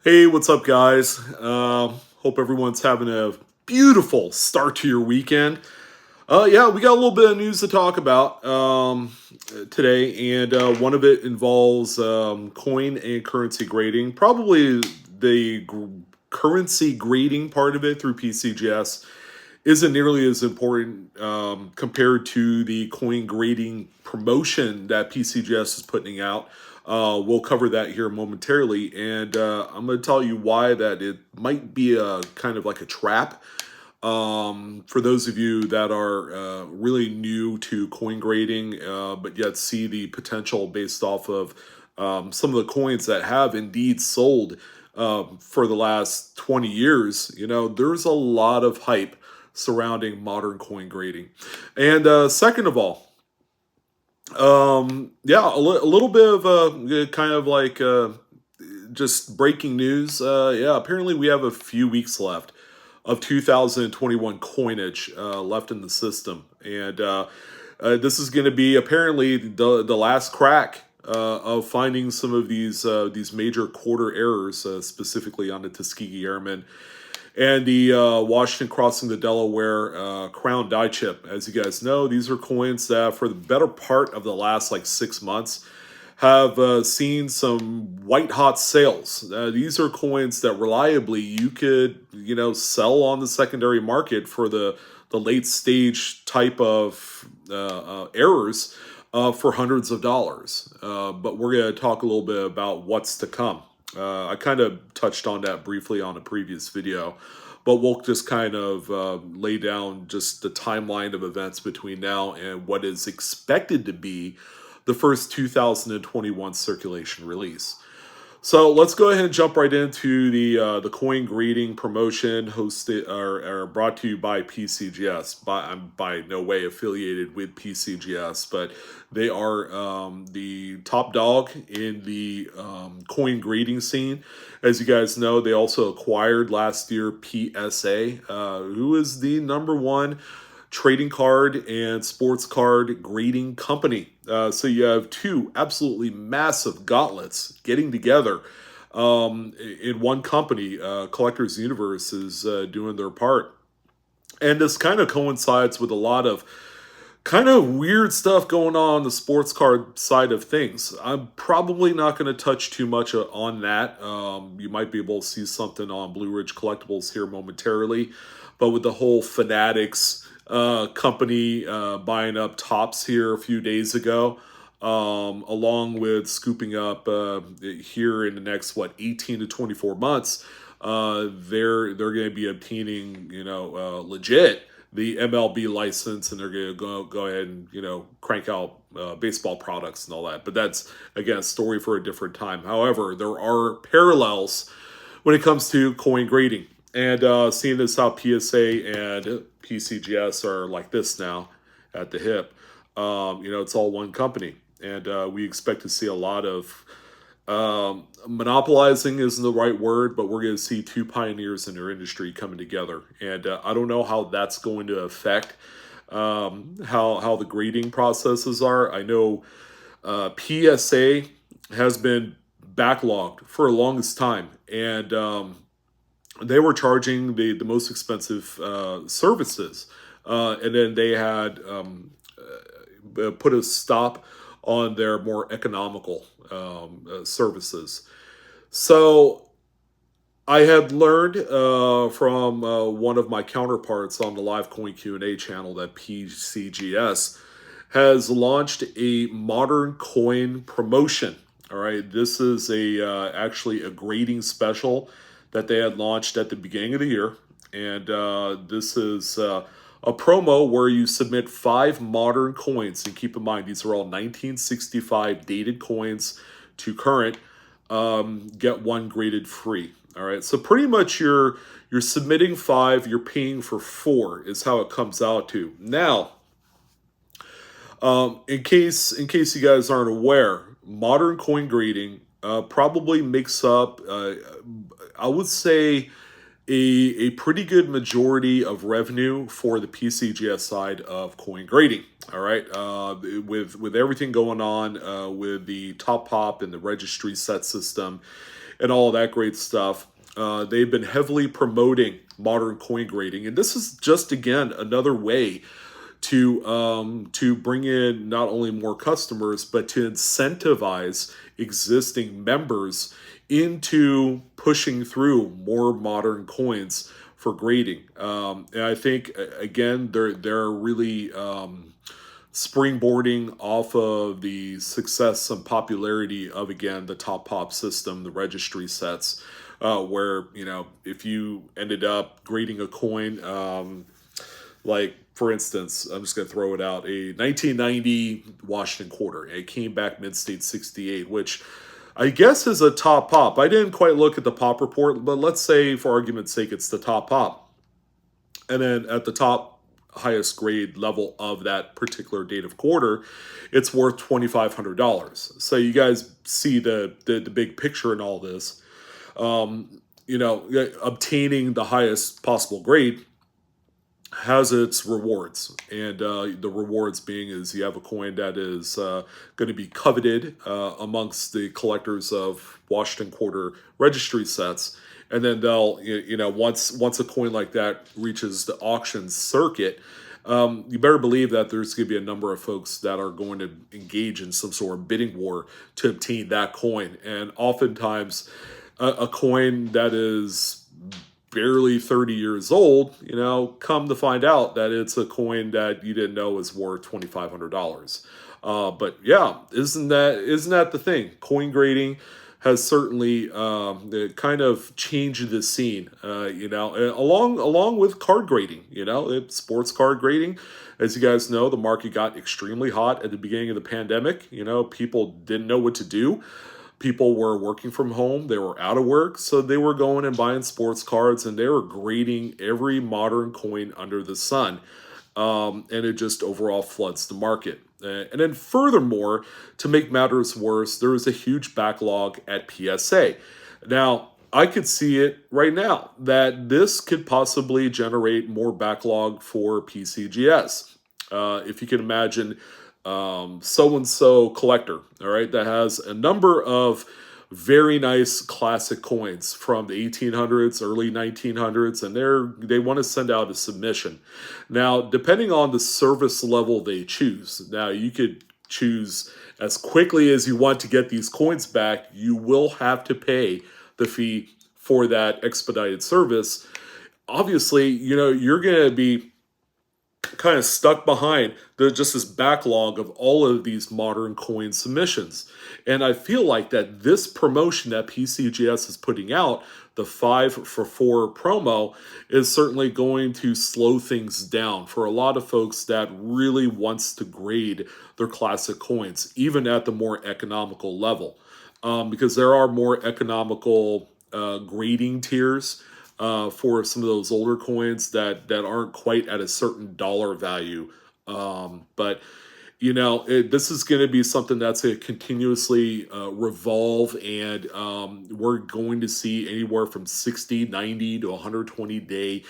Hey, what's up, guys? Hope everyone's having a beautiful start to your weekend. Yeah, we got a little bit of news to talk about today, and one of it involves coin and currency grading. Probably the currency grading part of it through PCGS isn't nearly as important compared to the coin grading promotion that PCGS is putting out. We'll cover that here momentarily, and I'm going to tell you why that it might be a kind of like a trap for those of you that are really new to coin grading, but yet see the potential based off of some of the coins that have indeed sold for the last 20 years. There's a lot of hype surrounding modern coin grading. And second of all, yeah, a little bit of kind of like just breaking news. Yeah, apparently we have a few weeks left of 2021 coinage left in the system, and this is going to be apparently the last crack of finding some of these major quarter errors, specifically on the Tuskegee Airmen and the Washington crossing the Delaware Crown die chip. As you guys know, these are coins that for the better part of the last like 6 months have seen some white hot sales. These are coins that reliably you could sell on the secondary market for the late stage type of errors for hundreds of dollars. But we're going to talk a little bit about what's to come. I kind of touched on that briefly on a previous video, but we'll just kind of lay down just the timeline of events between now and what is expected to be the first 2021 circulation release. So let's go ahead and jump right into the coin grading promotion hosted or brought to you by PCGS. I'm by no way affiliated with PCGS, but they are the top dog in the coin grading scene. As you guys know, they also acquired last year PSA, who is the #1 trading card and sports card grading company. So you have two absolutely massive gauntlets getting together in one company. Collectors Universe is doing their part. And this kind of coincides with a lot of kind of weird stuff going on the sports card side of things. I'm probably not going to touch too much on that. You might be able to see something on Blue Ridge Collectibles here momentarily. But with the whole Fanatics company buying up Tops here a few days ago, along with scooping up here in the next 18 to 24 months, they're going to be obtaining legit the MLB license, and they're going to go ahead and crank out baseball products and all that. But that's again a story for a different time. However, there are parallels when it comes to coin grading. And seeing as how PSA and PCGS are like this now at the hip, it's all one company. And we expect to see a lot of monopolizing isn't the right word, but we're going to see two pioneers in their industry coming together. And I don't know how that's going to affect how the grading processes are. I know PSA has been backlogged for the longest time. And they were charging the most expensive services, and then they had put a stop on their more economical services. So I had learned from one of my counterparts on the live coin Q&A channel that PCGS has launched a modern coin promotion. All right, this is actually a grading special that they had launched at the beginning of the year. And this is a promo where you submit 5 modern coins. And keep in mind, these are all 1965 dated coins to current. Get 1 graded free. All right, so pretty much you're submitting 5, you're paying for 4 is how it comes out to. Now, in case you guys aren't aware, modern coin grading probably makes up, I would say, a pretty good majority of revenue for the PCGS side of coin grading. All right, with everything going on with the top pop and the registry set system, and all of that great stuff. They've been heavily promoting modern coin grading, and this is just again another way to bring in not only more customers but to incentivize existing members into pushing through more modern coins for grading. And I think again they're really springboarding off of the success and popularity of again the top pop system, the registry sets, where if you ended up grading a coin, like for instance, I'm just going to throw it out, a 1990 Washington quarter. It came back mid-state 68, which I guess is a top pop. I didn't quite look at the pop report, but let's say for argument's sake it's the top pop. And then at the top highest grade level of that particular date of quarter, it's worth $2,500. So you guys see the big picture in all this. Obtaining the highest possible grade has its rewards, and the rewards being is you have a coin that is going to be coveted amongst the collectors of Washington quarter registry sets, and then they'll once a coin like that reaches the auction circuit, you better believe that there's going to be a number of folks that are going to engage in some sort of bidding war to obtain that coin, and oftentimes a coin that is barely 30 years old, come to find out that it's a coin that you didn't know was worth $2,500. But yeah, isn't that the thing? Coin grading has certainly kind of changed the scene, along with card grading. Sports card grading. As you guys know, the market got extremely hot at the beginning of the pandemic. People didn't know what to do. People were working from home. They were out of work. So they were going and buying sports cards, and they were grading every modern coin under the sun. And it just overall floods the market. And then furthermore, to make matters worse, there is a huge backlog at PSA. Now, I could see it right now that this could possibly generate more backlog for PCGS. If you can imagine so-and-so collector, all right, that has a number of very nice classic coins from the 1800s, early 1900s, and they want to send out a submission. Now, depending on the service level they choose, now you could choose as quickly as you want to get these coins back. You will have to pay the fee for that expedited service. Obviously, you're going to be kind of stuck behind just this backlog of all of these modern coin submissions. And I feel like that this promotion that PCGS is putting out, the 5 for 4 promo, is certainly going to slow things down for a lot of folks that really wants to grade their classic coins, even at the more economical level. Because there are more economical grading tiers for some of those older coins that aren't quite at a certain dollar value. But this is going to be something that's going to continuously revolve, and we're going to see anywhere from 60, 90 to 120 day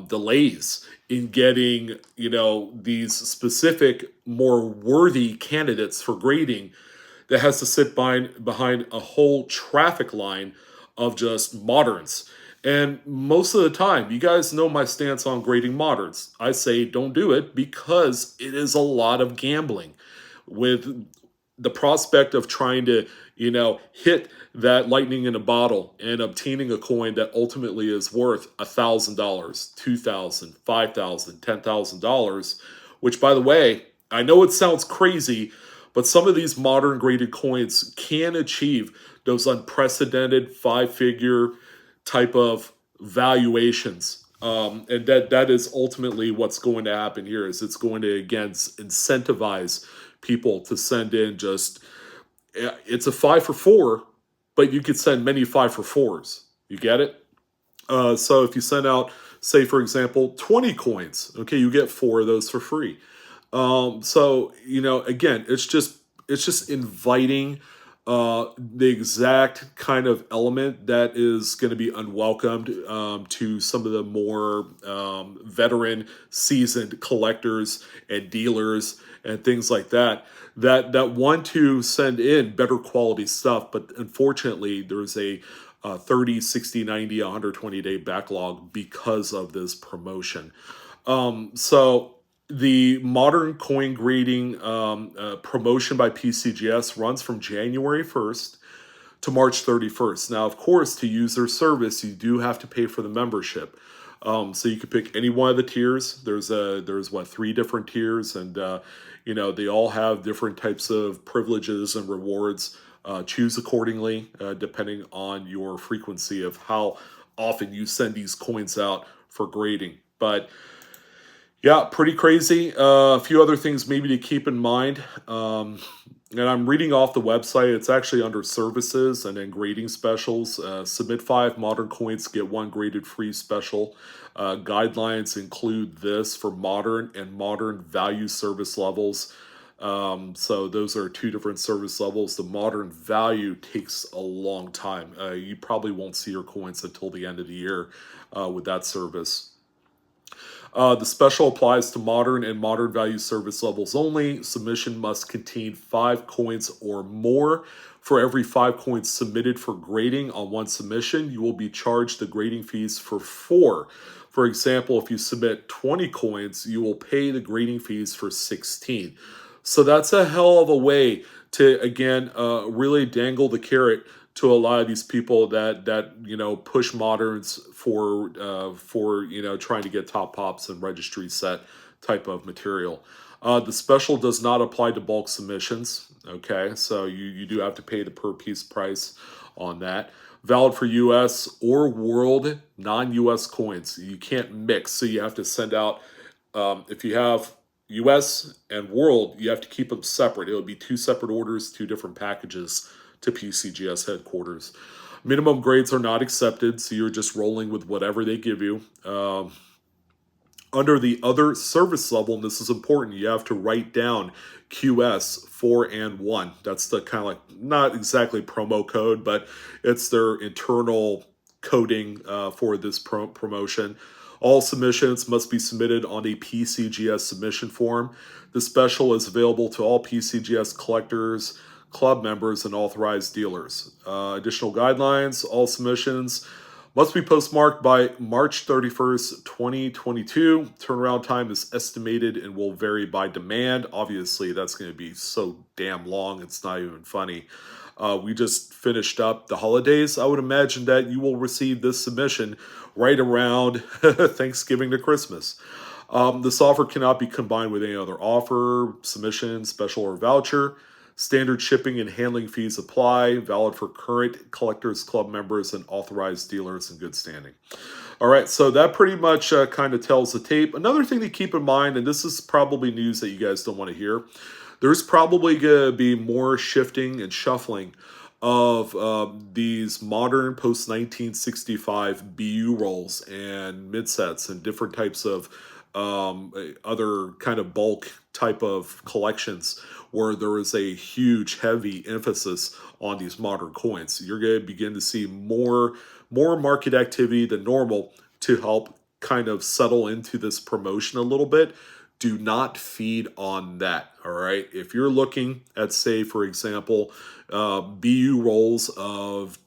delays in getting, these specific, more worthy candidates for grading that has to sit behind a whole traffic line of just moderns. And most of the time, you guys know my stance on grading moderns. I say don't do it because it is a lot of gambling with the prospect of trying to, hit that lightning in a bottle and obtaining a coin that ultimately is worth $1,000, $2,000, $5,000, $10,000, which, by the way, I know it sounds crazy, but some of these modern graded coins can achieve those unprecedented 5-figure type of valuations, and that is ultimately what's going to happen here. Is it's going to again incentivize people to send in it's a 5 for 4, but you could send many 5 for 4s. You get it? So if you send out, say for example, 20 coins, okay, you get 4 of those for free. So again, it's just inviting the exact kind of element that is going to be unwelcomed to some of the more veteran, seasoned collectors and dealers and things like that. That want to send in better quality stuff, but unfortunately, there's a 30, 60, 90, 120-day backlog because of this promotion. So the modern coin grading promotion by PCGS runs from January 1st to March 31st. Now, of course, to use their service, you do have to pay for the membership. So you could pick any one of the tiers. There's what, 3 different tiers, and they all have different types of privileges and rewards. Choose accordingly, depending on your frequency of how often you send these coins out for grading. But yeah, pretty crazy. A few other things maybe to keep in mind. And I'm reading off the website. It's actually under services and then grading specials. Submit 5 modern coins, get 1 graded free special. Guidelines include this for modern and modern value service levels. So those are 2 different service levels. The modern value takes a long time. You probably won't see your coins until the end of the year with that service. The special applies to modern and modern value service levels only. Submission must contain 5 coins or more. For every 5 coins submitted for grading on one submission, you will be charged the grading fees for 4. For example, if you submit 20 coins, you will pay the grading fees for 16. So that's a hell of a way to, again, really dangle the carrot to a lot of these people that push moderns for trying to get top pops and registry set type of material. The special does not apply to bulk submissions. Okay, so you do have to pay the per piece price on that. Valid for U.S. or world non-U.S. coins. You can't mix, so you have to send out if you have U.S. and world, you have to keep them separate. It would be 2 separate orders, 2 different packages to PCGS headquarters. Minimum grades are not accepted, so you're just rolling with whatever they give you. Under the other service level, and this is important, you have to write down QS 4 and 1. That's the kind of like, not exactly promo code, but it's their internal coding for this promotion. All submissions must be submitted on a PCGS submission form. The special is available to all PCGS collectors, club members, and authorized dealers. Additional guidelines: all submissions must be postmarked by March 31st, 2022. Turnaround time is estimated and will vary by demand. Obviously, that's going to be so damn long, it's not even funny. We just finished up the holidays. I would imagine that you will receive this submission right around Thanksgiving to Christmas. This offer cannot be combined with any other offer, submission, special, or voucher. Standard shipping and handling fees apply, valid for current Collectors Club members and authorized dealers in good standing. All right, so that pretty much kind of tells the tape. Another thing to keep in mind, and this is probably news that you guys don't want to hear, there's probably going to be more shifting and shuffling of these modern post-1965 BU rolls and midsets and different types of other kind of bulk type of collections where there is a huge, heavy emphasis on these modern coins. You're going to begin to see more market activity than normal to help kind of settle into this promotion a little bit. Do not feed on that, all right? If you're looking at, say, for example, BU rolls of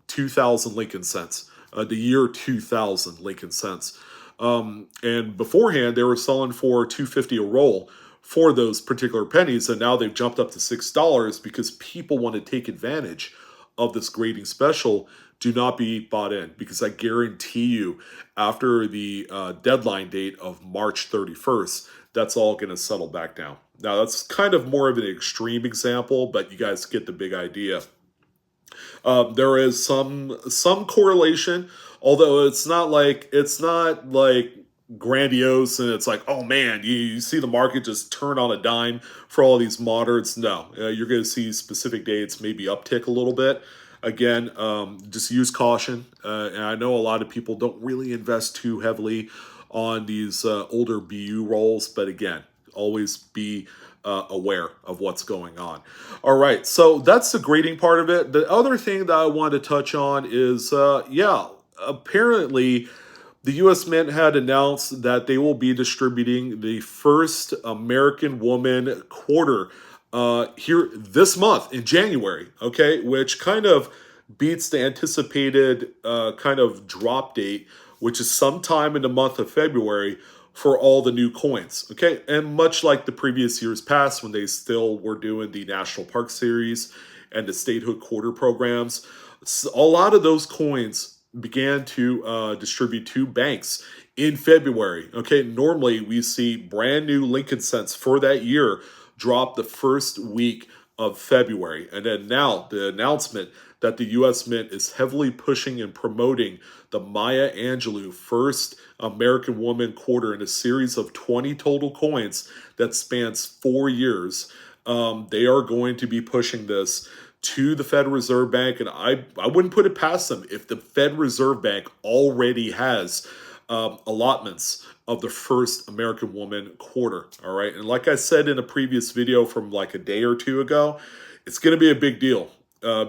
2000 Lincoln cents, the year 2000 Lincoln cents, and beforehand they were selling for $2.50 a roll for those particular pennies, and now they've jumped up to $6 because people want to take advantage of this grading special. Do not be bought in, because I guarantee you after the deadline date of March 31st, that's all going to settle back down. Now, that's kind of more of an extreme example, but you guys get the big idea. There is some correlation, although it's not like grandiose and it's like, oh man, you see the market just turn on a dime for all these moderns. No, you're going to see specific dates maybe uptick a little bit. Again, just use caution. And I know a lot of people don't really invest too heavily on these older BU rolls, but again, always be aware of what's going on. All right, so that's the grading part of it. The other thing that I want to touch on is, apparently the U.S. Mint had announced that they will be distributing the first American Woman quarter here this month in January, okay, which kind of beats the anticipated kind of drop date, which is sometime in the month of February for all the new coins, okay? And much like the previous years past when they still were doing the National Park Series and the statehood quarter programs, a lot of those coins began to distribute to banks in February. Okay, normally we see brand new Lincoln cents for that year drop the first week of February. And then now the announcement that the US Mint is heavily pushing and promoting the Maya Angelou first American Woman quarter in a series of 20 total coins that spans 4 years. They are going to be pushing this to the Federal Reserve Bank, and I wouldn't put it past them if the Fed Reserve Bank already has allotments of the first American Woman quarter. All right, and like I said in a previous video from like a day or two ago, it's going to be a big deal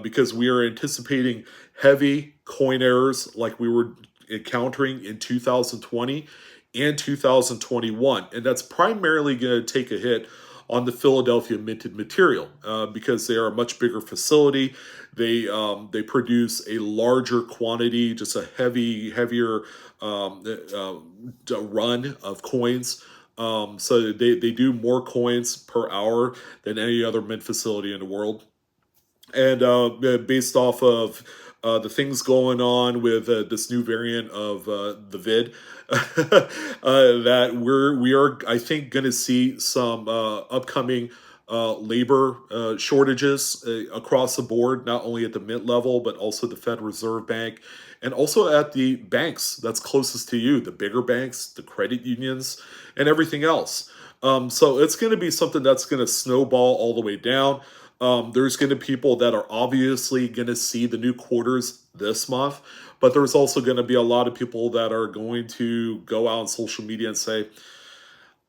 because we are anticipating heavy coin errors like we were encountering in 2020 and 2021, and that's primarily going to take a hit on the Philadelphia minted material because they are a much bigger facility. They produce a larger quantity, just a heavier run of coins. So they do more coins per hour than any other mint facility in the world. And based off of the things going on with this new variant of the vid, that we are, I think, going to see some upcoming labor shortages across the board, not only at the mint level, but also the Federal Reserve Bank, and also at the banks that's closest to you, the bigger banks, the credit unions, and everything else. So it's going to be something that's going to snowball all the way down. There's going to be people that are obviously going to see the new quarters this month, but there's also going to be a lot of people that are going to go out on social media and say,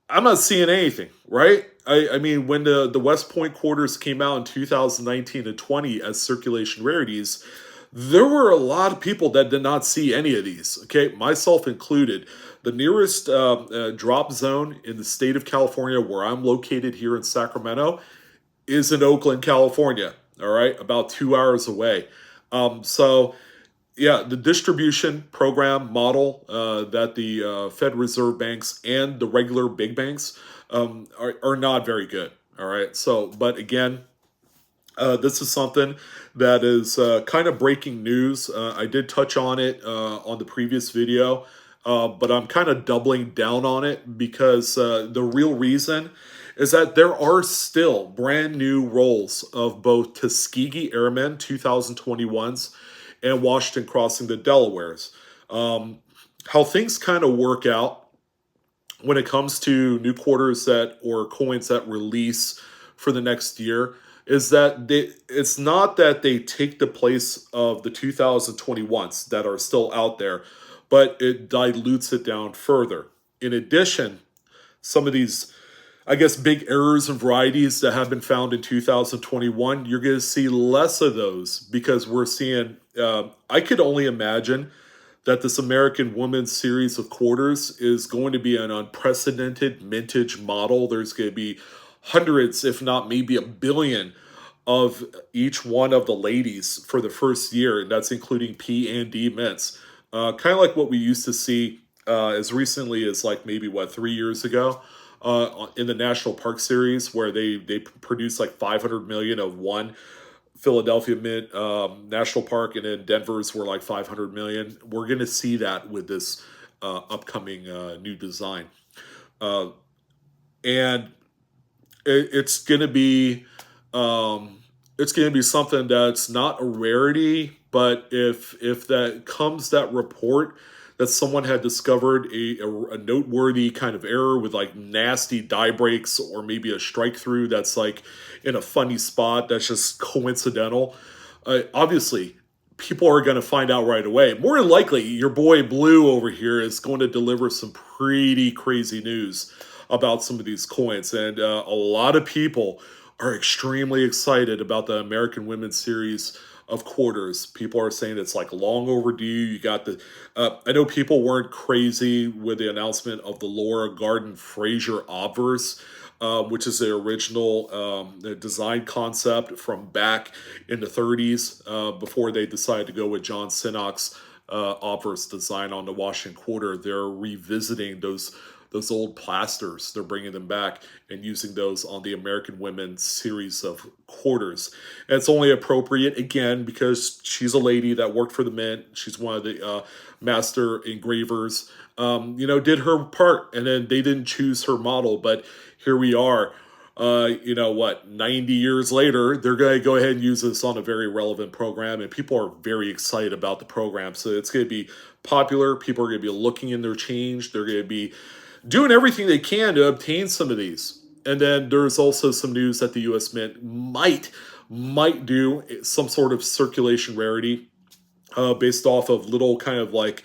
I'm not seeing anything, right? I mean, when the West Point quarters came out in 2019 and 20 as circulation rarities, there were a lot of people that did not see any of these, okay, myself included. The nearest drop zone in the state of California, where I'm located here in Sacramento, is in Oakland, California, all right, about 2 hours away. So, yeah, the distribution program model that the Fed Reserve banks and the regular big banks are not very good, all right? So, but again, this is something that is kind of breaking news. I did touch on it on the previous video, but I'm kind of doubling down on it because the real reason is that there are still brand new rolls of both Tuskegee Airmen 2021s and Washington Crossing the Delawares. How things kind of work out when it comes to new quarters that or coins that release for the next year is that it's not that they take the place of the 2021s that are still out there, but it dilutes it down further. In addition, some of these, I guess, big errors and varieties that have been found in 2021, you're going to see less of those because we're seeing, I could only imagine that this American Woman series of quarters is going to be an unprecedented mintage model. There's going to be hundreds, if not maybe a billion, of each one of the ladies for the first year, and that's including P and D mints. Kind of like what we used to see as recently as like maybe, 3 years ago in the National Park Series, where they produced like 500 million of one Philadelphia Mint National Park, and then Denver's were like 500 million. We're going to see that with this upcoming new design. And it's going to be something that's not a rarity, but if that comes that report that someone had discovered a noteworthy kind of error with like nasty die breaks or maybe a strike through that's like in a funny spot that's just coincidental, obviously people are going to find out right away. More than likely, your boy Blue over here is going to deliver some pretty crazy news about some of these coins. And a lot of people are extremely excited about the American Women's Series of quarters. People are saying it's like long overdue. You got the, I know people weren't crazy with the announcement of the Laura Garden Fraser obverse, which is the original the design concept from back in the 30s before they decided to go with John Sinnock's obverse design on the Washington Quarter. They're revisiting those old plasters. They're bringing them back and using those on the American Women series of quarters. And it's only appropriate, again, because she's a lady that worked for the Mint. She's one of the master engravers. Did her part, and then they didn't choose her model, but here we are. 90 years later, they're going to go ahead and use this on a very relevant program, and people are very excited about the program. So it's going to be popular. People are going to be looking in their change. They're going to be doing everything they can to obtain some of these. And then there's also some news that the U.S. Mint might do some sort of circulation rarity based off of little kind of like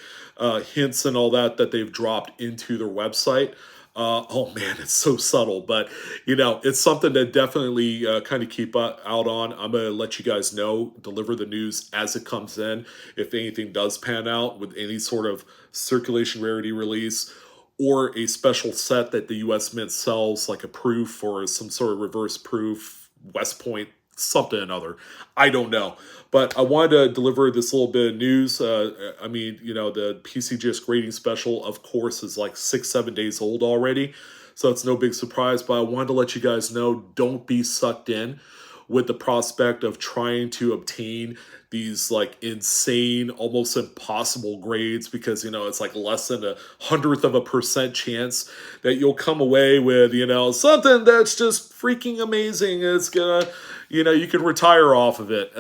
hints and all that they've dropped into their website. Oh man, it's so subtle, but it's something to definitely kind of keep out on. I'm gonna let you guys know, deliver the news as it comes in. If anything does pan out with any sort of circulation rarity release, or a special set that the U.S. Mint sells, like a proof or some sort of reverse proof, West Point, something or another. I don't know. But I wanted to deliver this little bit of news. The PCGS grading special, of course, is like 6-7 days old already. So it's no big surprise. But I wanted to let you guys know, don't be sucked in with the prospect of trying to obtain these like insane, almost impossible grades, because it's like less than 1/100% chance that you'll come away with something that's just freaking amazing. It's gonna, you can retire off of it.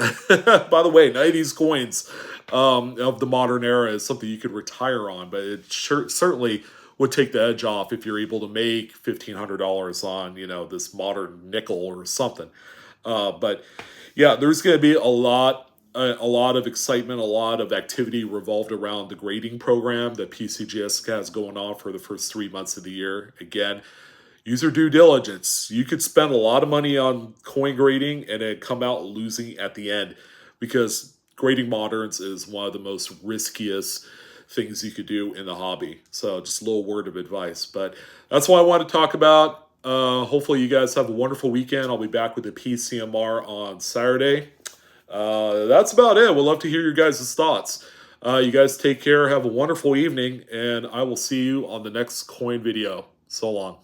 By the way, 90s coins of the modern era is something you could retire on, but it certainly would take the edge off if you're able to make $1,500 on this modern nickel or something. But yeah, there's going to be a lot of excitement, a lot of activity revolved around the grading program that PCGS has going on for the first 3 months of the year. Again, use your due diligence. You could spend a lot of money on coin grading and then come out losing at the end, because grading moderns is one of the most riskiest things you could do in the hobby. So just a little word of advice. But that's what I want to talk about. Hopefully you guys have a wonderful weekend. I'll be back with the PCMR on Saturday. That's about it. We'd love to hear your guys' thoughts. You guys take care. Have a wonderful evening, and I will see you on the next coin video. So long.